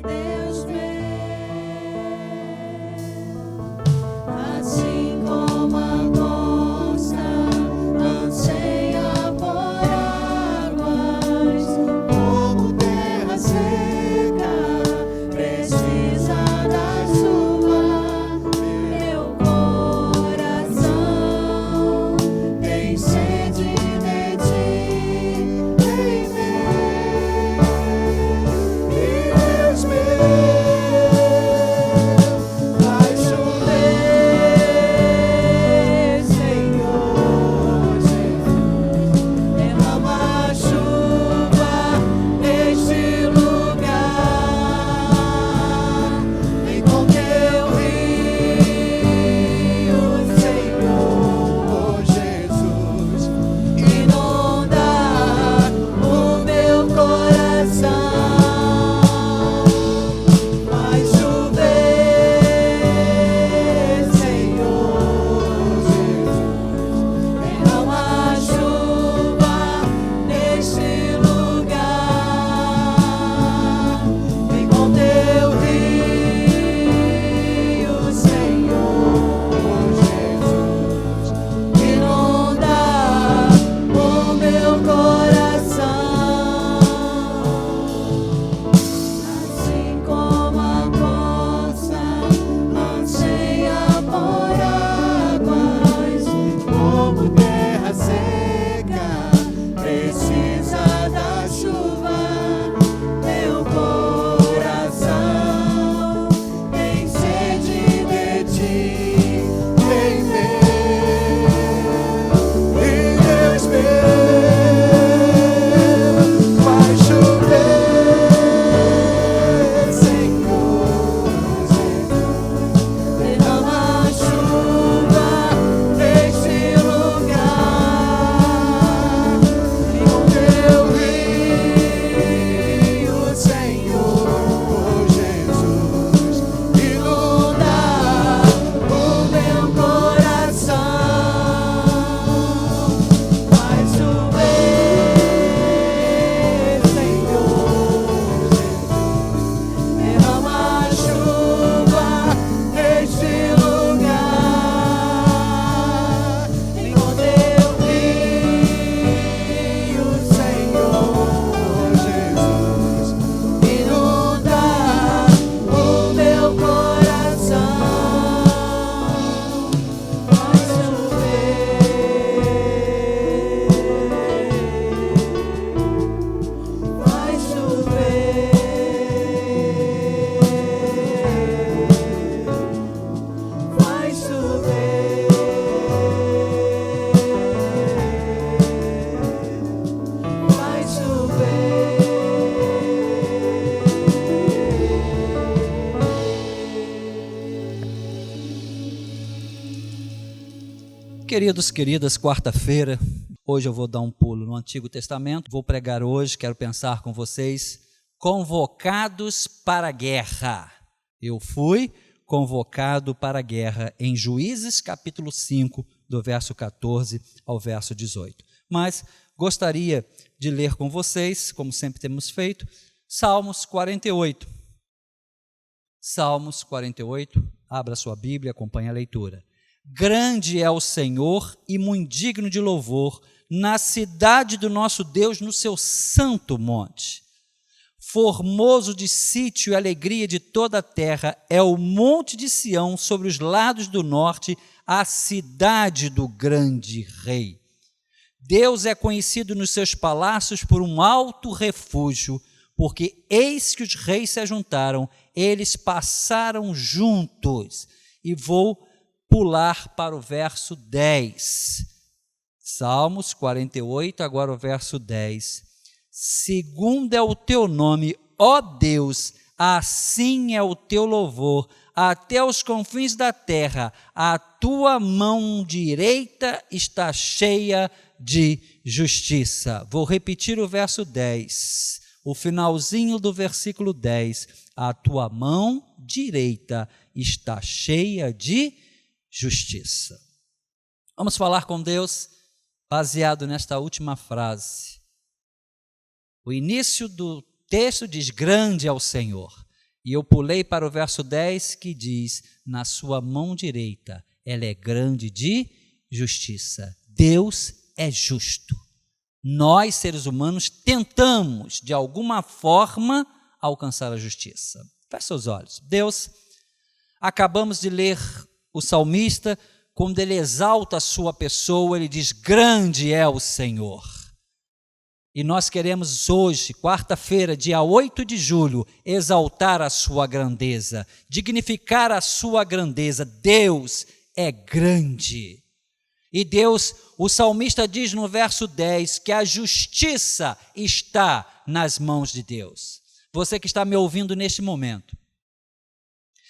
Deus meu, assim como a costa anseia por águas, como terra seca precisa da chuva, meu coração tem sede de ti, em Deus meu, vai chover, Senhor Jesus, derrama a chuva neste lugar, vem com teu rio, Senhor Jesus, inunda o meu coração. Vai chover, Senhor Jesus, derrama a chuva neste lugar, vem com teu rio, Senhor Jesus, inunda o meu coração. Assim como a costa anseia por águas, como terra seca precisa da chuva, meu coração tem sede de ti, em Deus meu, vai chover, Senhor Jesus, derrama a chuva neste lugar, vem com teu rio, Senhor Jesus, inunda o meu coração. Vai chover, Senhor Jesus, derrama a chuva neste lugar, vem com teu rio, Senhor Jesus, inunda o meu coração. Vai chover, vai chover, vai chover. Queridos, queridas, quarta-feira, hoje eu vou dar um pulo no Antigo Testamento, vou pregar hoje, quero pensar com vocês, convocados para a guerra. Eu fui convocado para a guerra em Juízes capítulo 5, do verso 14 ao verso 18. Mas gostaria de ler com vocês, como sempre temos feito, Salmos 48. Salmos 48, abra sua Bíblia, acompanhe a leitura. Grande é o Senhor e muito digno de louvor na cidade do nosso Deus, no seu santo monte. Formoso de sítio e alegria de toda a terra é o monte de Sião sobre os lados do norte, a cidade do grande rei. Deus é conhecido nos seus palácios por um alto refúgio, porque eis que os reis se ajuntaram, eles passaram juntos. E vou pular para o verso 10. Salmos 48, agora o verso 10. Segundo é o teu nome, ó Deus, assim é o teu louvor, até os confins da terra, a tua mão direita está cheia de justiça. Vou repetir o verso 10, o finalzinho do versículo 10. A tua mão direita está cheia de justiça. Vamos falar com Deus baseado nesta última frase. O início do texto diz: grande é o Senhor. E eu pulei para o verso 10 que diz: na sua mão direita ela é grande de justiça. Deus é justo. Nós, seres humanos, tentamos, de alguma forma, alcançar a justiça. Feche seus olhos. Deus, acabamos de ler o salmista, quando ele exalta a sua pessoa, ele diz: grande é o Senhor. E nós queremos hoje, quarta-feira, dia 8 de julho, exaltar a sua grandeza, dignificar a sua grandeza. Deus é grande. E Deus, o salmista diz no verso 10, que a justiça está nas mãos de Deus. Você que está me ouvindo neste momento,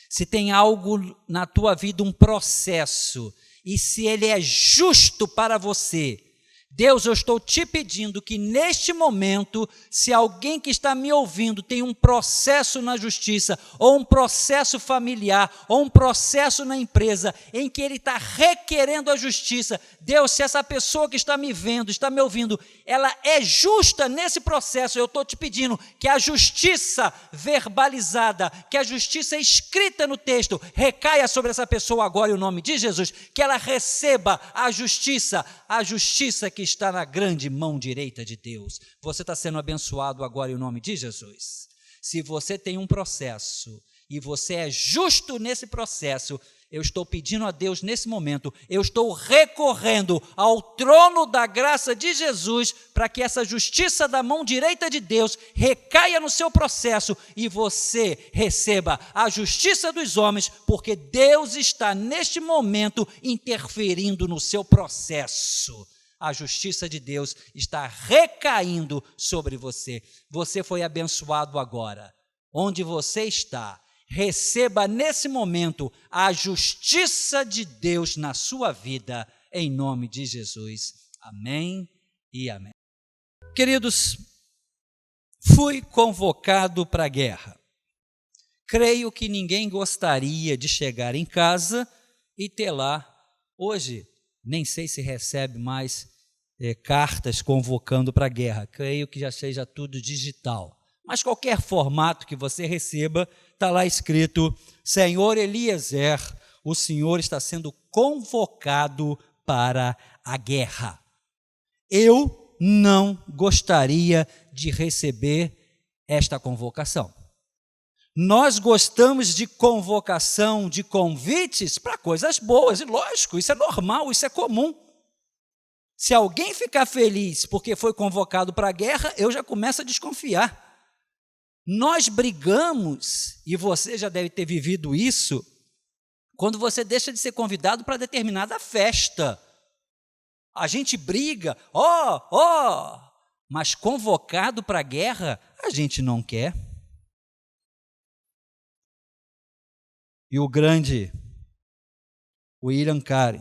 se tem algo na tua vida, um processo, e se ele é justo para você, Deus, eu estou te pedindo que neste momento, se alguém que está me ouvindo tem um processo na justiça, ou um processo familiar, ou um processo na empresa, em que ele está requerendo a justiça, Deus, se essa pessoa que está me vendo, está me ouvindo, ela é justa nesse processo, eu estou te pedindo que a justiça verbalizada, que a justiça escrita no texto, recaia sobre essa pessoa agora em nome de Jesus, que ela receba a justiça que está na grande mão direita de Deus. Você está sendo abençoado agora em nome de Jesus. Se você tem um processo e você é justo nesse processo, eu estou pedindo a Deus nesse momento, eu estou recorrendo ao trono da graça de Jesus para que essa justiça da mão direita de Deus recaia no seu processo e você receba a justiça dos homens, porque Deus está neste momento interferindo no seu processo. A justiça de Deus está recaindo sobre você. Você foi abençoado agora. Onde você está, receba nesse momento a justiça de Deus na sua vida, em nome de Jesus. Amém e amém. Queridos, fui convocado para a guerra. Creio que ninguém gostaria de chegar em casa e ter lá, hoje, nem sei se recebe mais cartas convocando para a guerra, creio que já seja tudo digital, mas qualquer formato que você receba, está lá escrito: Senhor Eliezer, o senhor está sendo convocado para a guerra. Eu não gostaria de receber esta convocação. Nós gostamos de convocação, de convites para coisas boas, e lógico, isso é normal, isso é comum. Se alguém ficar feliz porque foi convocado para a guerra, eu já começo a desconfiar. Nós brigamos, e você já deve ter vivido isso, quando você deixa de ser convidado para determinada festa. A gente briga, mas convocado para a guerra, a gente não quer. E o grande William Carey,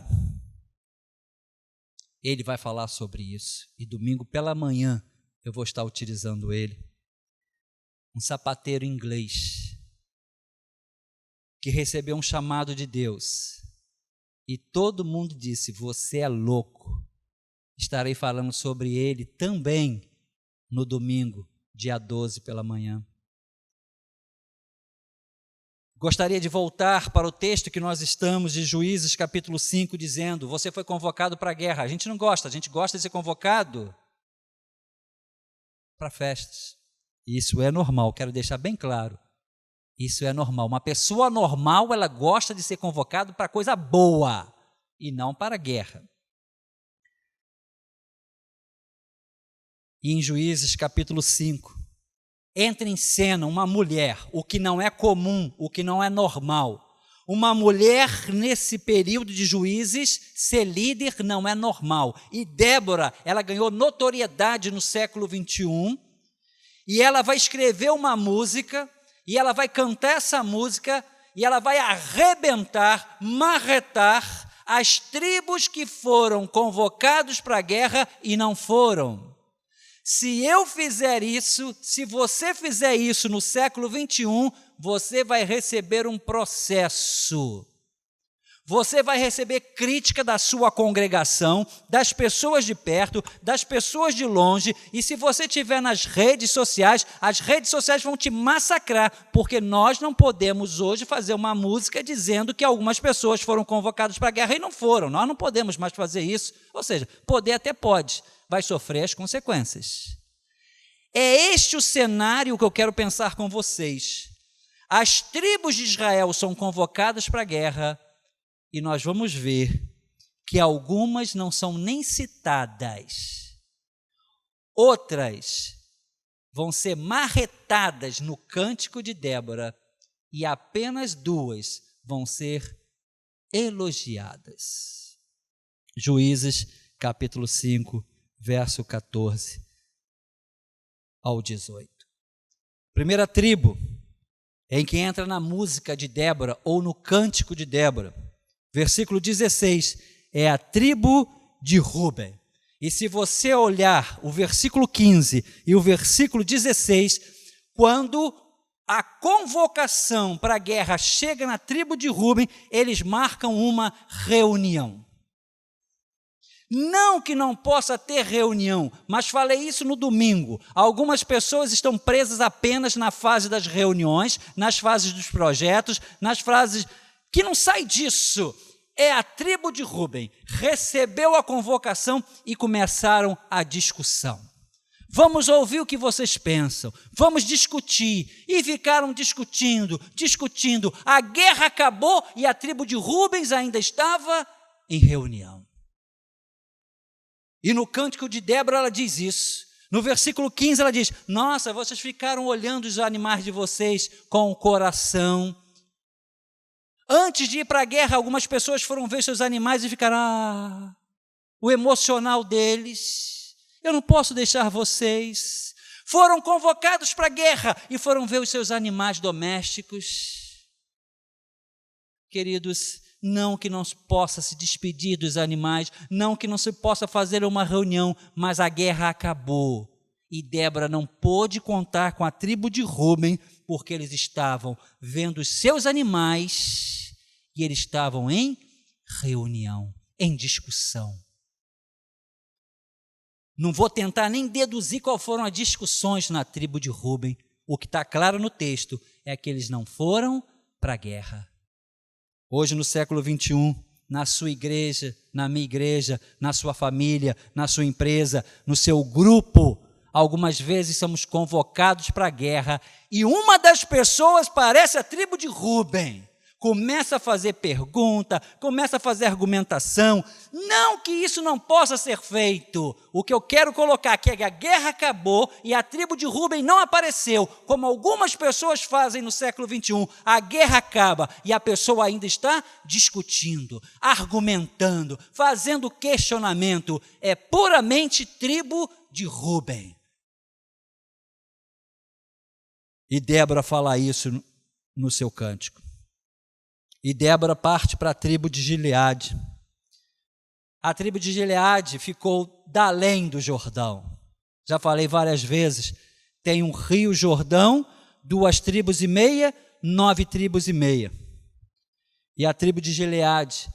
ele vai falar sobre isso, e domingo pela manhã eu vou estar utilizando ele. Um sapateiro inglês, que recebeu um chamado de Deus, e todo mundo disse: você é louco. Estarei falando sobre ele também no domingo, dia 12 pela manhã. Gostaria de voltar para o texto que nós estamos, de Juízes capítulo 5, dizendo: você foi convocado para a guerra. A gente não gosta, a gente gosta de ser convocado para festas. Isso é normal, quero deixar bem claro. Isso é normal. Uma pessoa normal, ela gosta de ser convocado para coisa boa e não para a guerra. E em Juízes capítulo 5, entra em cena uma mulher, o que não é comum, o que não é normal. Uma mulher nesse período de Juízes, ser líder não é normal. E Débora, ela ganhou notoriedade no século 21, e ela vai escrever uma música, e ela vai cantar essa música, e ela vai arrebentar, marretar as tribos que foram convocados para a guerra e não foram. Se eu fizer isso, se você fizer isso no século 21, você vai receber um processo. Você vai receber crítica da sua congregação, das pessoas de perto, das pessoas de longe, e se você estiver nas redes sociais, as redes sociais vão te massacrar, porque nós não podemos hoje fazer uma música dizendo que algumas pessoas foram convocadas para a guerra e não foram. Nós não podemos mais fazer isso. Ou seja, poder até pode, vai sofrer as consequências. É este o cenário que eu quero pensar com vocês. As tribos de Israel são convocadas para a guerra, e nós vamos ver que algumas não são nem citadas. Outras vão ser marretadas no cântico de Débora e apenas 2 vão ser elogiadas. Juízes, capítulo 5, verso 14 ao 18. Primeira tribo em que entra na música de Débora ou no cântico de Débora. Versículo 16, é a tribo de Ruben. E se você olhar o versículo 15 e o versículo 16, quando a convocação para a guerra chega na tribo de Ruben, eles marcam uma reunião. Não que não possa ter reunião, mas falei isso no domingo. Algumas pessoas estão presas apenas na fase das reuniões, nas fases dos projetos, nas fases que não sai disso. É a tribo de Ruben, recebeu a convocação e começaram a discussão. Vamos ouvir o que vocês pensam, vamos discutir. E ficaram discutindo. A guerra acabou e a tribo de Rubens ainda estava em reunião. E no cântico de Débora ela diz isso. No versículo 15 ela diz: nossa, vocês ficaram olhando os animais de vocês com o coração. Antes de ir para a guerra, algumas pessoas foram ver seus animais e ficaram, o emocional deles, eu não posso deixar vocês. Foram convocados para a guerra e foram ver os seus animais domésticos. Queridos, não que não se possa se despedir dos animais, não que não se possa fazer uma reunião, mas a guerra acabou. E Débora não pôde contar com a tribo de Ruben, porque eles estavam vendo os seus animais e eles estavam em reunião, em discussão. Não vou tentar nem deduzir qual foram as discussões na tribo de Ruben. O que está claro no texto é que eles não foram para a guerra. Hoje, no século 21, na sua igreja, na minha igreja, na sua família, na sua empresa, no seu grupo, algumas vezes somos convocados para a guerra e uma das pessoas parece a tribo de Ruben. Começa a fazer pergunta, começa a fazer argumentação. Não que isso não possa ser feito. O que eu quero colocar aqui é que a guerra acabou e a tribo de Ruben não apareceu, como algumas pessoas fazem no século 21. A guerra acaba e a pessoa ainda está discutindo, argumentando, fazendo questionamento. É puramente tribo de Ruben. E Débora fala isso no seu cântico. E Débora parte para a tribo de Gileade. A tribo de Gileade ficou da além do Jordão. Já falei várias vezes, tem um rio Jordão, 2 tribos e meia, 9 tribos e meia. E a tribo de Gileade,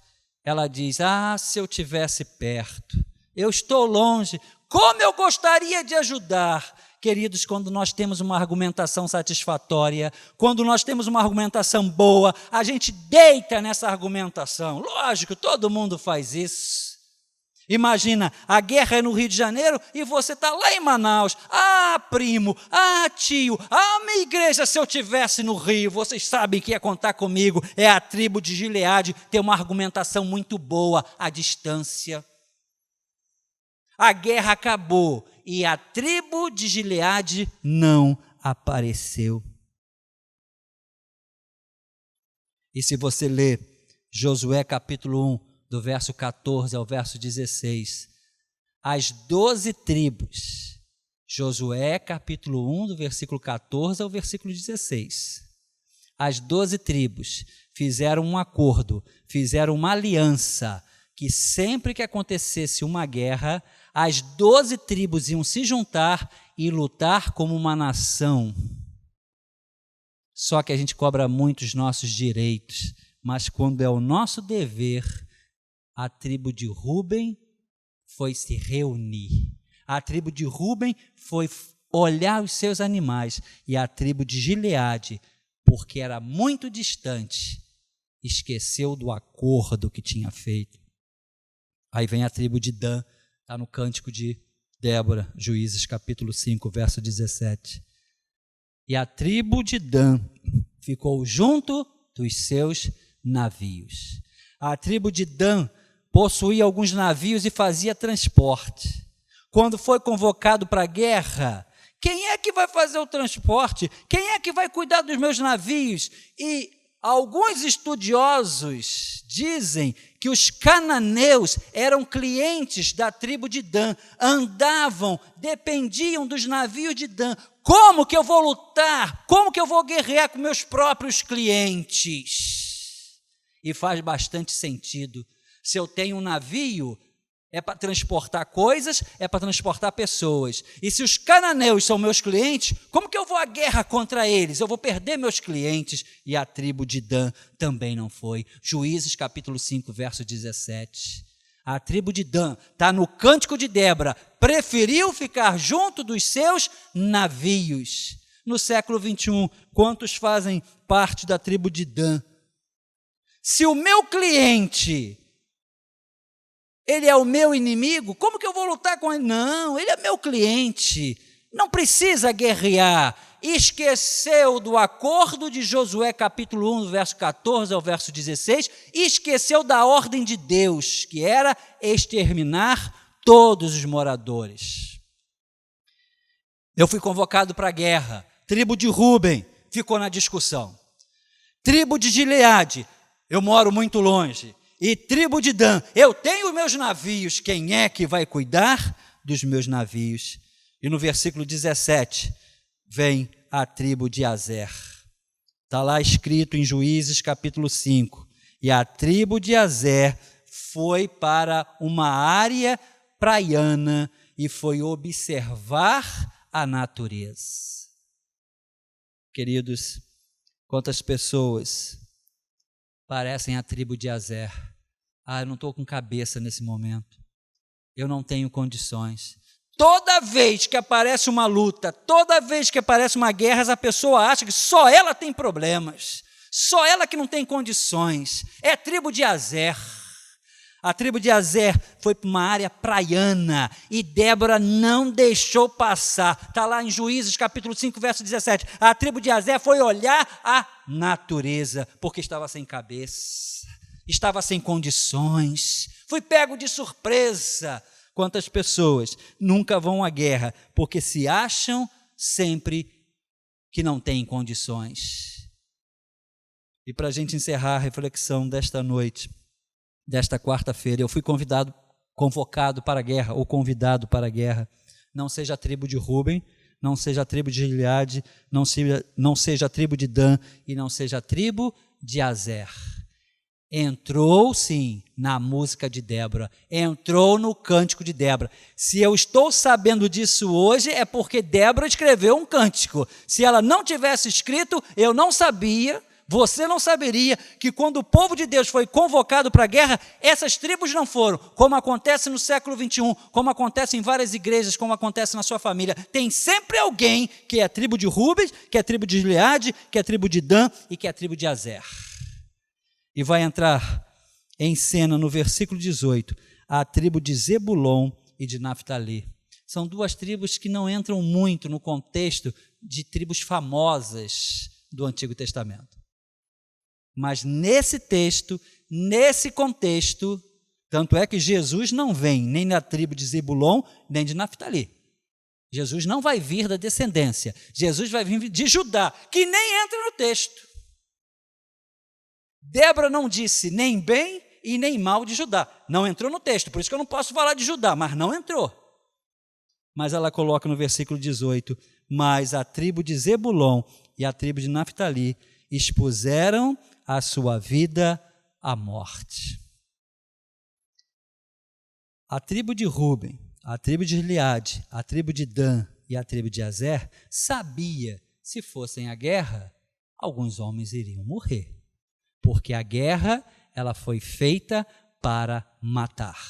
ela diz, se eu tivesse perto, eu estou longe, como eu gostaria de ajudar. Queridos, quando nós temos uma argumentação satisfatória, quando nós temos uma argumentação boa, a gente deita nessa argumentação. Lógico, todo mundo faz isso. Imagina, a guerra é no Rio de Janeiro e você está lá em Manaus. Primo, tio, minha igreja, se eu tivesse no Rio, vocês sabem que ia contar comigo. É a tribo de Gileade, tem uma argumentação muito boa à distância. A guerra acabou e a tribo de Gileade não apareceu. E se você ler Josué capítulo 1, do verso 14 ao verso 16, as 12 tribos, Josué capítulo 1, do versículo 14 ao versículo 16, as 12 tribos fizeram um acordo, fizeram uma aliança, que sempre que acontecesse uma guerra, as 12 tribos iam se juntar e lutar como uma nação. Só que a gente cobra muito os nossos direitos, mas quando é o nosso dever, a tribo de Rúben foi se reunir. A tribo de Rúben foi olhar os seus animais, e a tribo de Gileade, porque era muito distante, esqueceu do acordo que tinha feito. Aí vem a tribo de Dan, está no cântico de Débora, Juízes capítulo 5, verso 17. E a tribo de Dan ficou junto dos seus navios. A tribo de Dan possuía alguns navios e fazia transporte. Quando foi convocado para a guerra, quem é que vai fazer o transporte? Quem é que vai cuidar dos meus navios? E alguns estudiosos dizem que os cananeus eram clientes da tribo de Dan, andavam, dependiam dos navios de Dan. Como que eu vou lutar? Como que eu vou guerrear com meus próprios clientes? E faz bastante sentido. Se eu tenho um navio, é para transportar coisas, é para transportar pessoas. E se os cananeus são meus clientes, como que eu vou à guerra contra eles? Eu vou perder meus clientes. E a tribo de Dan também não foi. Juízes capítulo 5, verso 17. A tribo de Dan está no cântico de Débora, preferiu ficar junto dos seus navios. No século 21, quantos fazem parte da tribo de Dan? Se o meu cliente, ele é o meu inimigo, como que eu vou lutar com ele? Não, ele é meu cliente, não precisa guerrear. Esqueceu do acordo de Josué capítulo 1, verso 14 ao verso 16, e esqueceu da ordem de Deus, que era exterminar todos os moradores. Eu fui convocado para a guerra, tribo de Rúben ficou na discussão, tribo de Gileade, eu moro muito longe, e tribo de Dan, eu tenho meus navios, quem é que vai cuidar dos meus navios? E no versículo 17, vem a tribo de Azer. Está lá escrito em Juízes capítulo 5, e a tribo de Azer foi para uma área praiana e foi observar a natureza. Queridos, quantas pessoas parecem a tribo de Azer? Eu não estou com cabeça nesse momento, eu não tenho condições. Toda vez que aparece uma luta, toda vez que aparece uma guerra, essa pessoa acha que só ela tem problemas, só ela que não tem condições. É a tribo de Azer. A tribo de Azer foi para uma área praiana e Débora não deixou passar. Está lá em Juízes capítulo 5, verso 17. A tribo de Azer foi olhar a natureza, porque estava sem cabeça, estava sem condições, foi pego de surpresa. Quantas pessoas nunca vão à guerra porque se acham sempre que não têm condições. E para a gente encerrar a reflexão desta noite, desta quarta-feira, eu fui convocado para a guerra, ou convidado para a guerra. Não seja a tribo de Rúben, não seja a tribo de Gileade, não seja a tribo de Dan e não seja a tribo de Azer. Entrou, sim, na música de Débora, entrou no cântico de Débora. Se eu estou sabendo disso hoje, é porque Débora escreveu um cântico. Se ela não tivesse escrito, eu não sabia, você não saberia, que quando o povo de Deus foi convocado para a guerra, essas tribos não foram, como acontece no século 21, como acontece em várias igrejas, como acontece na sua família. Tem sempre alguém que é a tribo de Rubens, que é a tribo de Gileade, que é a tribo de Dan e que é a tribo de Azer. E vai entrar em cena no versículo 18, a tribo de Zebulon e de Naftali. São duas tribos que não entram muito no contexto de tribos famosas do Antigo Testamento. Mas nesse texto, nesse contexto, tanto é que Jesus não vem nem da tribo de Zebulon, nem de Naftali. Jesus não vai vir da descendência. Jesus vai vir de Judá, que nem entra no texto. Débora não disse nem bem e nem mal de Judá. Não entrou no texto, por isso que eu não posso falar de Judá, mas não entrou. Mas ela coloca no versículo 18, mas a tribo de Zebulon e a tribo de Naftali expuseram a sua vida à morte. A tribo de Rúben, a tribo de Gileade, a tribo de Dan e a tribo de Azer sabia, se fossem à guerra, alguns homens iriam morrer. porque a guerra, ela foi feita para matar.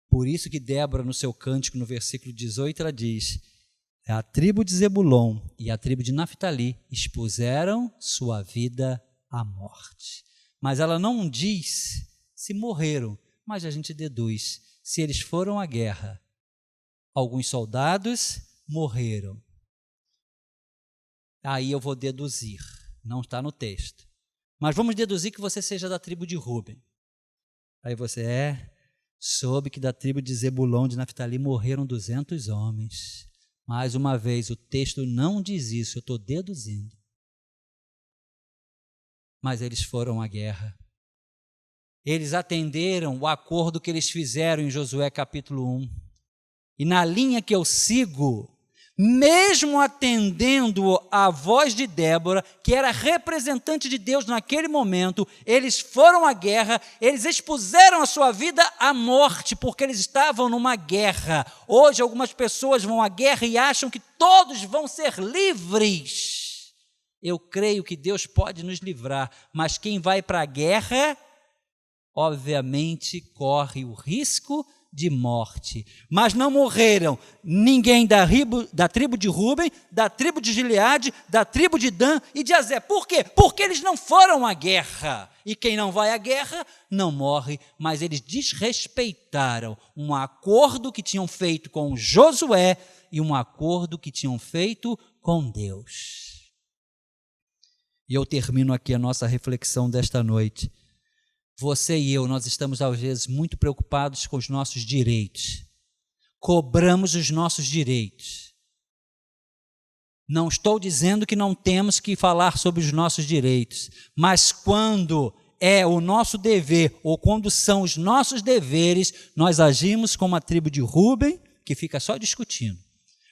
Por isso que Débora, no seu cântico, no versículo 18, ela diz: a tribo de Zebulon e a tribo de Naftali expuseram sua vida à morte. Mas ela não diz se morreram, mas a gente deduz, se eles foram à guerra. Alguns soldados morreram. Aí eu vou deduzir, não está no texto. Mas vamos deduzir que você seja da tribo de Rúben. Aí você soube que da tribo de Zebulon, de Naftali, morreram 200 homens. Mais uma vez, o texto não diz isso, eu estou deduzindo. Mas eles foram à guerra. Eles atenderam o acordo que eles fizeram em Josué capítulo 1. E na linha que eu sigo, mesmo atendendo a voz de Débora, que era representante de Deus naquele momento, eles foram à guerra, eles expuseram a sua vida à morte, porque eles estavam numa guerra. Hoje algumas pessoas vão à guerra e acham que todos vão ser livres. Eu creio que Deus pode nos livrar, mas quem vai para a guerra, obviamente, corre o risco de morte. Mas não morreram ninguém da tribo de Rúben, da tribo de Gileade, da tribo de Dan e de Azer. Por quê? Porque eles não foram à guerra. E quem não vai à guerra não morre, mas eles desrespeitaram um acordo que tinham feito com Josué e um acordo que tinham feito com Deus. E eu termino aqui a nossa reflexão desta noite. Você e eu, nós estamos às vezes muito preocupados com os nossos direitos. Cobramos os nossos direitos. Não estou dizendo que não temos que falar sobre os nossos direitos, mas quando é o nosso dever ou quando são os nossos deveres, nós agimos como a tribo de Rúben, que fica só discutindo.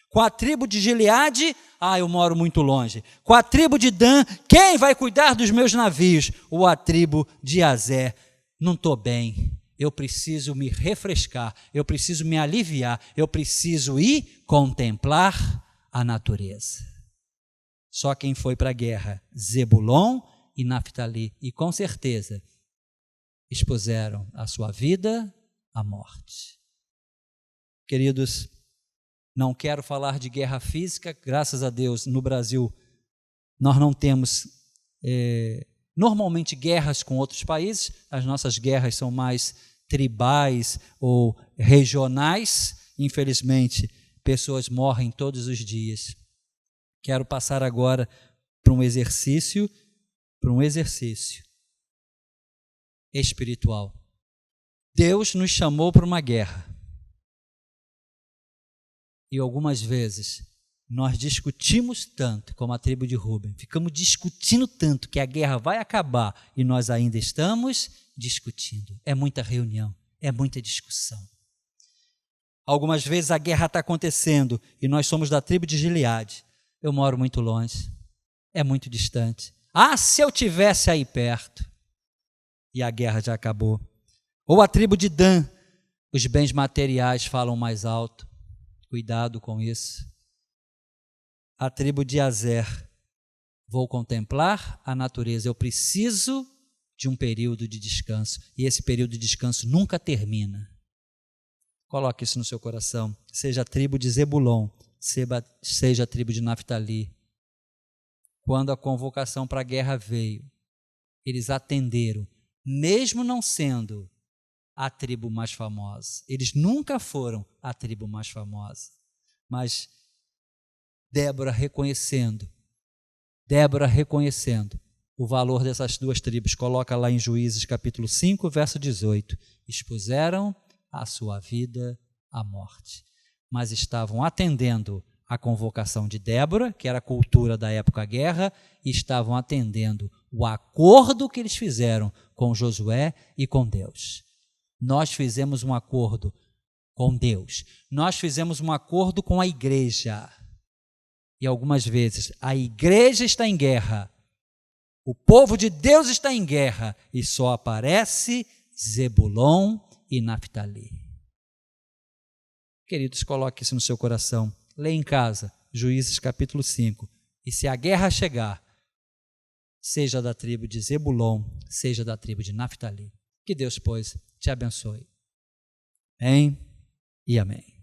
Com a tribo de Gileade, eu moro muito longe. Com a tribo de Dan, quem vai cuidar dos meus navios? Ou a tribo de Azer, não estou bem, eu preciso me refrescar, eu preciso me aliviar, eu preciso ir contemplar a natureza. Só quem foi para a guerra, Zebulon e Naftali, e com certeza expuseram a sua vida à morte. Queridos, não quero falar de guerra física, graças a Deus, no Brasil, nós não temos normalmente guerras com outros países, as nossas guerras são mais tribais ou regionais, infelizmente, pessoas morrem todos os dias. Quero passar agora para um exercício espiritual. Deus nos chamou para uma guerra. E algumas vezes nós discutimos tanto, como a tribo de Rúben, ficamos discutindo tanto que a guerra vai acabar e nós ainda estamos discutindo. É muita reunião, é muita discussão. Algumas vezes a guerra está acontecendo e nós somos da tribo de Gileade. Eu moro muito longe, é muito distante. Se eu tivesse aí perto. E a guerra já acabou. Ou a tribo de Dan, os bens materiais falam mais alto. Cuidado com isso. A tribo de Azer, vou contemplar a natureza. Eu preciso de um período de descanso. E esse período de descanso nunca termina. Coloque isso no seu coração. Seja a tribo de Zebulon, seja a tribo de Naftali. Quando a convocação para a guerra veio, eles atenderam, mesmo não sendo a tribo mais famosa. Eles nunca foram a tribo mais famosa. Mas Débora reconhecendo o valor dessas duas tribos, coloca lá em Juízes capítulo 5, verso 18, expuseram a sua vida à morte, mas estavam atendendo a convocação de Débora, que era a cultura da época da guerra, e estavam atendendo o acordo que eles fizeram com Josué e com Deus. Nós fizemos um acordo com Deus, nós fizemos um acordo com a igreja, e algumas vezes a igreja está em guerra, o povo de Deus está em guerra, e só aparece Zebulon e Naftali. Queridos, coloque isso no seu coração, leia em casa, Juízes capítulo 5, E se a guerra chegar, seja da tribo de Zebulon, seja da tribo de Naftali. Que Deus, pois, te abençoe. Amém e amém.